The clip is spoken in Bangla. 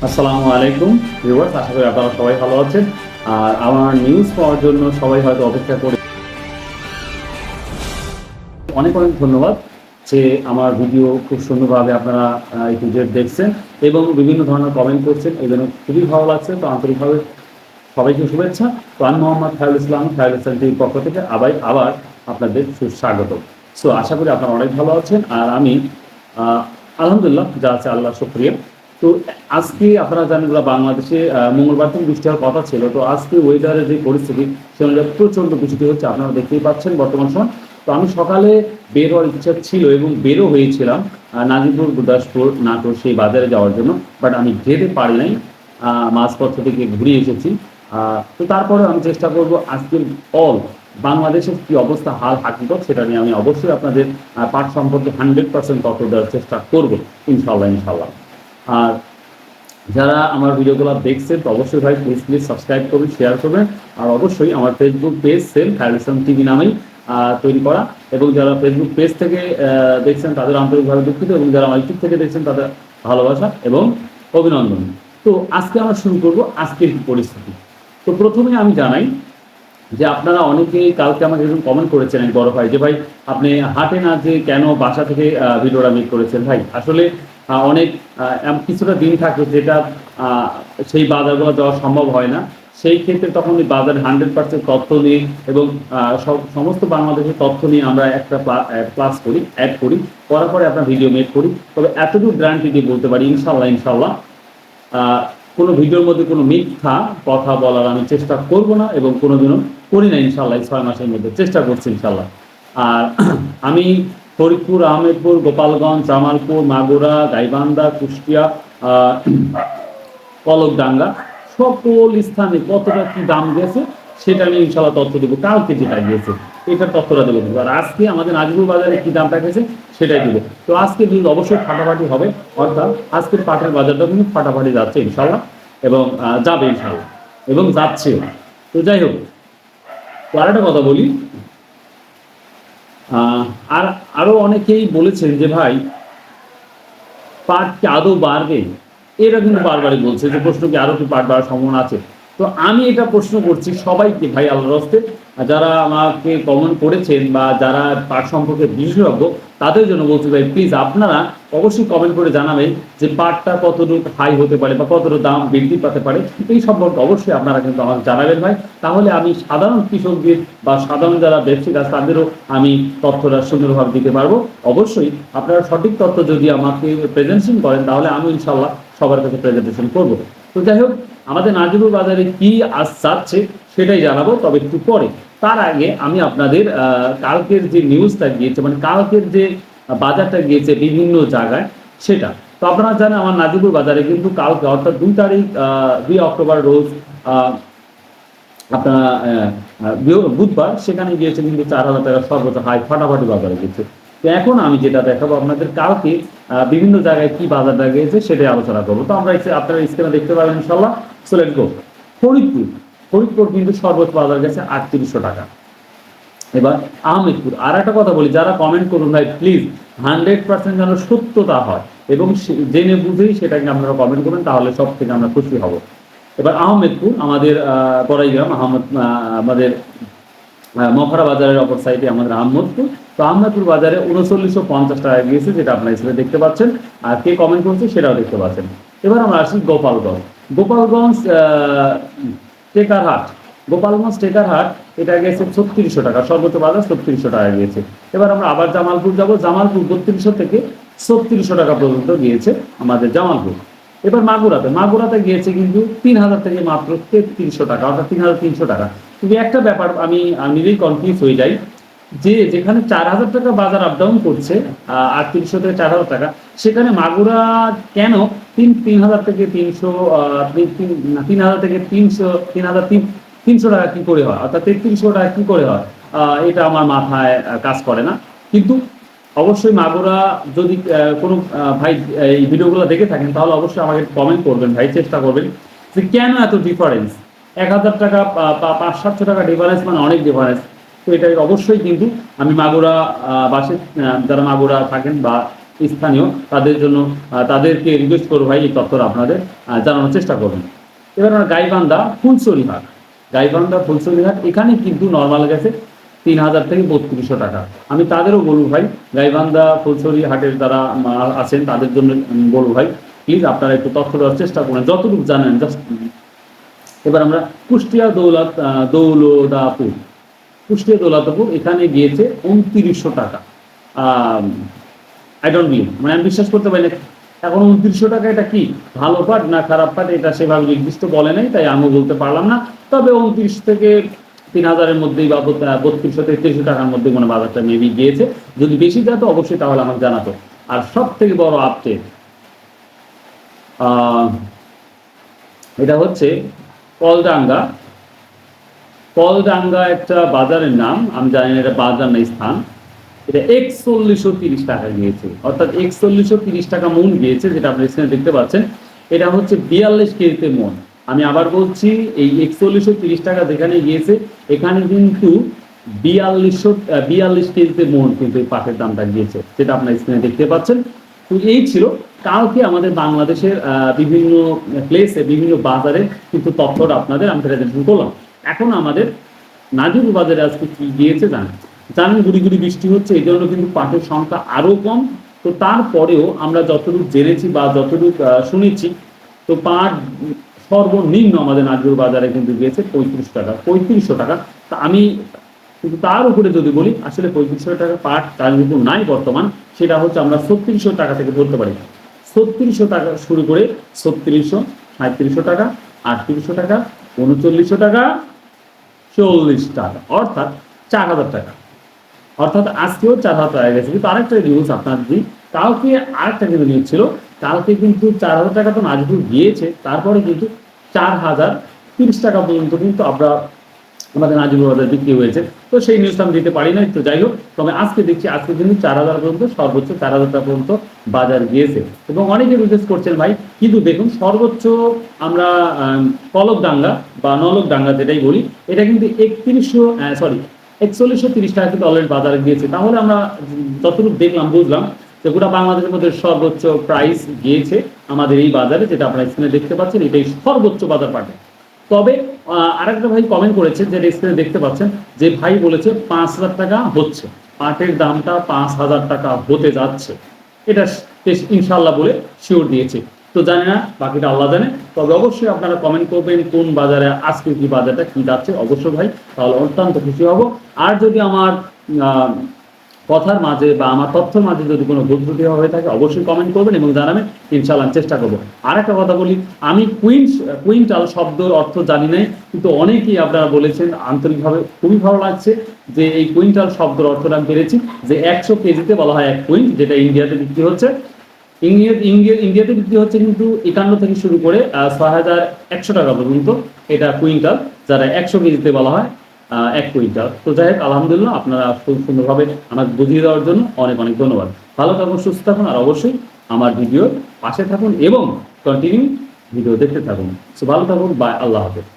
আসসালামু আলাইকুম ভিউয়ার্স, আশা করি আপনারা সবাই ভালো আছেন। আর আমার নিউজ পাওয়ার জন্য সবাই হয়তো অপেক্ষা করে। অনেক অনেক ধন্যবাদ যে আমার ভিডিও খুব সুন্দরভাবে আপনারা একটু দেখছেন এবং বিভিন্ন ধরনের কমেন্ট করছেন, এই জন্য খুবই ভালো লাগছে। তো আন্তরিকভাবে সবাইকে শুভেচ্ছা। তো আমি মোহাম্মদ খায়রুল ইসলাম, খায়রুল ইসলাম টিভির পক্ষ থেকে আবার আপনাদের সুস্বাগত। সো আশা করি আপনারা অনেক ভালো আছেন আর আমি আলহামদুলিল্লাহ যা আছে আল্লাহ শুকরিয়া। তো আজকে আপনারা জানেন বাংলাদেশে মঙ্গলবার থেকে বৃষ্টি হওয়ার কথা ছিল। তো আজকে ওয়েদারের যে পরিস্থিতি সে অনুযায়ী প্রচণ্ড বৃষ্টি হচ্ছে, আপনারা দেখতেই পাচ্ছেন বর্তমান সময়। তো আমি সকালে বের হওয়ার ইচ্ছা ছিল এবং বেরও হয়েছিলাম নাজিপুর, গুরদাসপুর, নাটোর সেই বাজারে যাওয়ার জন্য, বাট আমি যেতে পারি নাই। মাঝপথ থেকে ঘুরে এসেছি। তো তারপরে আমি চেষ্টা করব আজকের বাংলাদেশের কি অবস্থা, হাল হাকিকত, সেটা নিয়ে আমি অবশ্যই আপনাদের পাঠ সম্পর্কে 100% তথ্য দেওয়ার চেষ্টা করব, ইনশাল্লাহ ইনশাল্লাহ। আর যারা আমার ভিডিওগুলো দেখছেন তো অবশ্যই ভাই প্লিজ সাবস্ক্রাইব করবেন, শেয়ার করবেন। আর অবশ্যই আমার Facebook page same Khairul Islam TV নামেই তৈরি করা। এবং যারা ফেসবুক পেজ থেকে দেখছেন তাদের আন্তরিকভাবে দুঃখিত, এবং যারা আমার ইউটিউব থেকে দেখছেন তাদের ভালোবাসা এবং অভিনন্দন। তো আজকে আমরা শুরু করব আজকের পরিস্থিতি। তো প্রথমে আমি জানাই যে আপনারা অনেকেই কালকে আমাকে এরকম কমেন্ট করেছেন এক বড় ভাই, যে ভাই আপনি হাটে না যে কেন বাসা থেকে ভিডিওটা মেক করেছেন। ভাই আসলে অনেক কিছুটা দিন থাকে যেটা সেই বাজারগুলো যাওয়া সম্ভব হয় না। সেই ক্ষেত্রে তখন ওই বাজারে 100% তথ্য নিয়ে এবং সমস্ত বাংলাদেশের তথ্য নিয়ে আমরা একটা ক্লাস করি, অ্যাড করি, করার পরে আপনার ভিডিও মেক করি। তবে এতটুকু গ্যারান্টি দিয়ে বলতে পারি ইনশাল্লাহ ইনশাল্লাহ কোনো ভিডিওর মধ্যে কোনো মিথ্যা কথা বলার আমি চেষ্টা করব না এবং কোনোদিনও করি না ইনশাল্লাহ। 6 মাসের মধ্যে চেষ্টা করছি ইনশাল্লাহ। আর আমি ফরিদপুর, আহমেদপুর, গোপালগঞ্জ, জামালপুর, মাগুরা, গাইবান্ধা, কুষ্টিয়া, কলকডাঙ্গা সকল স্থানে কতটা কি দাম গেছে সেটা আমি ইনশাল্লাহ তথ্য দেবো। কালকে যেটা গিয়েছে এটার তথ্যটা দেবো, আর আজকে আমাদের নাজিপুর বাজারে কি দামটা গেছে সেটাই দেবো। তো আজকে দিন অবশ্যই ফাটাফাটি হবে, অর্থাৎ আজকের পাটের বাজারটা কিন্তু ফাটাফাটি যাচ্ছে ইনশাল্লাহ, এবং যাবে ইনশাল্লাহ, এবং যাচ্ছেও। তো যাই হোক, তো আরেকটা কথা বলি। আর আরো অনেকেই বলেছেন যে ভাই পাট কি আদৌ বাড়বে, এটা কিন্তু বারবারই বলছে যে প্রশ্ন কি আরো কি পাট বাড়ার সম্ভাবনা আছে। তো আমি এটা প্রশ্ন করছি সবাইকে ভাই, আল্লাহর রাস্তে যারা আমাকে কমেন্ট করেছেন বা যারা পাট সম্পর্কে বিশেষজ্ঞ তাদের জন্য বলছি ভাই প্লিজ আপনারা অবশ্যই কমেন্ট করে জানাবেন যে পাটটা কতটুকু হাই হতে পারে বা কতটুকু দাম বৃদ্ধি পেতে পারে। এই সম্পর্কে অবশ্যই আপনারা কিন্তু আমাকে জানাবেন ভাই, তাহলে আমি সাধারণ কৃষকদের বা সাধারণ যারা ব্যবসায়ী আছে তাদেরও আমি তথ্যটা সুন্দরভাবে দিতে পারবো। অবশ্যই আপনারা সঠিক তথ্য যদি আমাকে প্রেজেন্টেশন করেন তাহলে আমি ইনশাল্লাহ সবার কাছে প্রেজেন্টেশন করব। তো যাই হোক, আমাদের নাজিপুর বাজারে কি আজ যাচ্ছে সেটাই জানাবো, তবে একটু পরে। তার আগে আমি আপনাদের কালকের যে নিউজটা গিয়েছে, মানে কালকের যে বাজারটা গিয়েছে বিভিন্ন জায়গায় সেটা। তো আপনারা জানেন আমার নাজিপুর বাজারে কিন্তু কালকে অর্থাৎ 2 অক্টোবর রোজ আপনার বুধবার সেখানে গিয়েছে কিন্তু 4,000 টাকা সর্বোচ্চ হাই ফাটাফাটি বাজারে গেছে। তো এখন আমি যেটা দেখাবো আপনাদের কালকে বিভিন্ন জায়গায় কি বাজারটা গিয়েছে সেটাই আলোচনা করবো। তো আমরা আপনারা স্ক্রিনে দেখতে পাবেন ইনশাল্লাহ। So let's go. ফরিদপুর কিন্তু সর্বোচ্চ বাজার গেছে 3800 টাকা। এবার আহমেদপুর। আর একটা কথা বলি, যারা কমেন্ট করুন ভাই প্লিজ 100% যেন সত্যতা হয় এবং জেনে বুঝেই সেটাকে আপনারা কমেন্ট করবেন, তাহলে সব থেকে আমরা খুশি হব। এবার আহমেদপুর আমাদের বড়াইগ্রাম আমাদের মখরা বাজারের অপর সাইডে আমাদের আহমদপুর। তো আহমেদপুর বাজারে 3950 টাকা গিয়েছে, যেটা আপনার হিসেবে দেখতে পাচ্ছেন। আর কে কমেন্ট করছে সেটাও দেখতে পাচ্ছেন। এবার আমরা আসি গোপালগঞ্জ টেকারহাট। গোপালগঞ্জ টেকারহাট এটা গেছে 3600 টাকা, সর্বোচ্চ বাজার 3600 টাকা গিয়েছে। এবার আমরা আবার জামালপুর যাব। জামালপুর 3200 থেকে 3600 টাকা পর্যন্ত গিয়েছে আমাদের জামালপুর। এবার মাগুরাতে গিয়েছে কিন্তু 3000 থেকে মাত্র 3300 টাকা, অর্থাৎ 3300 টাকা। কিন্তু একটা ব্যাপার আমি নিজেই কনফিউজ হয়ে যাই, যে যেখানে 4000 টাকা বাজার আপ ডাউন করছে 3800 থেকে 4000 টাকা, সেখানে মাগুরা কেন 3000 থেকে 300 3000 থেকে 300 টাকা কি করে হয়, অর্থাৎ 3300 টাকা কি করে হয়, এটা আমার মাথায় কাজ করে না। কিন্তু অবশ্যই মাগুরা যদি কোনো ভাই এই ভিডিওগুলো দেখে থাকেন তাহলে অবশ্যই আমাকে কমেন্ট করবেন ভাই, চেষ্টা করবেন যে কেন এত ডিফারেন্স। 1000 টাকা 500-700 টাকা ডিফারেন্স, মানে অনেক ডিফারেন্স। তো এটা অবশ্যই কিন্তু আমি মাগুরা বাসে যারা মাগুরা থাকেন বা স্থানীয় তাদের জন্য তাদেরকে রিকোয়েস্ট করবো ভাই এই তথ্যটা আপনাদের জানানোর চেষ্টা করবেন। এবার আমরা গাইবান্ধা ফুলছড়িহাট, গাইবান্ধা ফুলছড়িহাট এখানে কিন্তু নর্মাল গেছে 3000 থেকে 3200 টাকা। আমি তাদেরও বলবো ভাই, গাইবান্ধা ফুলছড়ি হাটের যারা আছেন তাদের জন্য বলবো ভাই প্লিজ আপনারা একটু তথ্য দেওয়ার চেষ্টা করুন যতটুকু জানেন জাস্ট। এবার আমরা কুষ্টিয়া দৌলতাপুর, কুষ্টিয়া দৌলতাপুর এখানে গিয়েছে 2900 টাকা। আই ডোন্ট বিলিভ, মানে আমি বিশ্বাস করতে পারি না এখন 2900 টাকা এটা কি ভালো পাট না খারাপ পাট এটা সেভাবে নির্দিষ্ট বলে নাই, তাই আমিও বলতে পারলাম না। তবে 29 থেকে 3000-এর মধ্যেই বা 3200 থেকে 3300 টাকার মধ্যে কোনো বাজারটা মেবি গিয়েছে। যদি বেশি যায় তো অবশ্যই তাহলে আমাকে জানাতো। আর সব থেকে বড় আপডেট এটা হচ্ছে কলডাঙ্গা, কলডাঙ্গা একটা বাজারের নাম, আমি জানি না এটা বাজার না স্থান। এটা 4130 টাকা গিয়েছে, অর্থাৎ 4130 টাকা মন গিয়েছে, যেটা আপনি স্ক্রিনে দেখতে পাচ্ছেন। এটা হচ্ছে 42 কেজিতে মন। আমি আবার বলছি এই 4130 টাকা যেখানে গিয়েছে এখানে কিন্তু 42 কেজিতে মন কিন্তু এই পাটের দামটা গিয়েছে, যেটা আপনার স্ক্রিনে দেখতে পাচ্ছেন। তো এই ছিল কালকে আমাদের বাংলাদেশের বিভিন্ন প্লেসে বিভিন্ন বাজারে কিন্তু তথ্যটা আপনাদের আমি প্রেজেন্টেশন করলাম। এখন আমাদের নাজিরপুর বাজারে আজকে কি গিয়েছে জানেন গুড়ি গুড়ি বৃষ্টি হচ্ছে, এই জন্য কিন্তু পাটের সংখ্যা আরও কম। তো তারপরেও আমরা যতটুকু জেনেছি বা যতটুকু শুনেছি, তো পাট সর্বনিম্ন আমাদের নাজিরপুর বাজারে কিন্তু গিয়েছে 3500 টাকা। তা আমি কিন্তু তার উপরে যদি বলি আসলে 3500 টাকা পাট তার কিন্তু নাই বর্তমান, সেটা হচ্ছে আমরা 3600 টাকা থেকে বলতে পারি। 3600 টাকা শুরু করে 3600, 3700 টাকা, 3800 টাকা, 3900 টাকা, 40 টাকা, অর্থাৎ 4000 টাকা। অর্থাৎ আজকেও 4000 টাকা গেছে। কিন্তু আরেকটা নিউজ আপনার দিই, কালকে আরেকটা কিন্তু নিউজ ছিল, কালকে কিন্তু 4000 টাকা তো নাজিরপুর গিয়েছে, তারপরে কিন্তু 4030 টাকা পর্যন্ত কিন্তু আমাদের নাজিরপুর বাজারে বিক্রি হয়েছে। তো সেই নিউজটা আমি দিতে পারি না, তো যাই হোক, তবে আজকে দেখছি আজকে কিন্তু 4000 পর্যন্ত সর্বোচ্চ 4000 টাকা পর্যন্ত বাজার গিয়েছে। এবং অনেকে রিকোয়েস্ট করছেন ভাই, কিন্তু দেখুন সর্বোচ্চ আমরা কলকডাঙ্গা বা নলকডাঙ্গা যেটাই বলি, এটা কিন্তু 4130 টাকা কিন্তু অলরেডি বাজারে গিয়েছে। তাহলে আমরা যতটুকু দেখলাম বুঝলাম যে গোটা বাংলাদেশের মধ্যে সর্বোচ্চ প্রাইস গিয়েছে আমাদের এই বাজারে, যেটা আপনারা স্ক্রিনে দেখতে পাচ্ছেন, এটাই সর্বোচ্চ বাজার পাটে। তবে আরেকটা ভাই কমেন্ট করেছে, যেটা স্ক্রিনে দেখতে পাচ্ছেন, যে ভাই বলেছে 5000 টাকা হচ্ছে, পাটের দামটা 5000 টাকা হতে যাচ্ছে, এটা ইনশাল্লাহ বলে শিওর দিয়েছে। তো জানি না, বাকিটা আল্লাহ জানে। তবে অবশ্যই আপনারা কমেন্ট করবেন কোন বাজারে আজকে কি বাজারটা কি যাচ্ছে অবশ্যই ভাই, তাহলে অত্যন্ত খুশি হব। আর যদি আমার কথার মাঝে বা আমার তথ্যের মাঝে যদি কোনো ভুল ত্রুটি হয়ে থাকে অবশ্যই কমেন্ট করবেন এবং জানাবেন, ইনশাআল্লাহ চেষ্টা করবো। আর একটা কথা বলি, আমি কুইন্টাল শব্দের অর্থ জানি নাই, কিন্তু অনেকেই আপনারা বলেছেন আন্তরিকভাবে, খুবই ভালো লাগছে যে এই কুইন্টাল শব্দের অর্থটা আমি পেরেছি, যে 100 কেজিতে বলা হয় 1 কুইন্ট, যেটা ইন্ডিয়াতে বিক্রি হচ্ছে। ইন্ডিয়াতে বিক্রি হচ্ছে কিন্তু 51 থেকে শুরু করে 6100 টাকা পর্যন্ত এটা কুইন্টাল, যারা 100 কেজিতে বলা হয় 1 কুইন্টাল। তো যাই হোক, আলহামদুলিল্লাহ, আপনারা খুব সুন্দরভাবে আমাকে বুঝিয়ে দেওয়ার জন্য অনেক অনেক ধন্যবাদ। ভালো থাকুন, সুস্থ থাকুন, আর অবশ্যই আমার ভিডিওর পাশে থাকুন এবং কন্টিনিউ ভিডিও দেখতে থাকুন। সো ভালো থাকুন, বাই, আল্লাহ হাফেজ।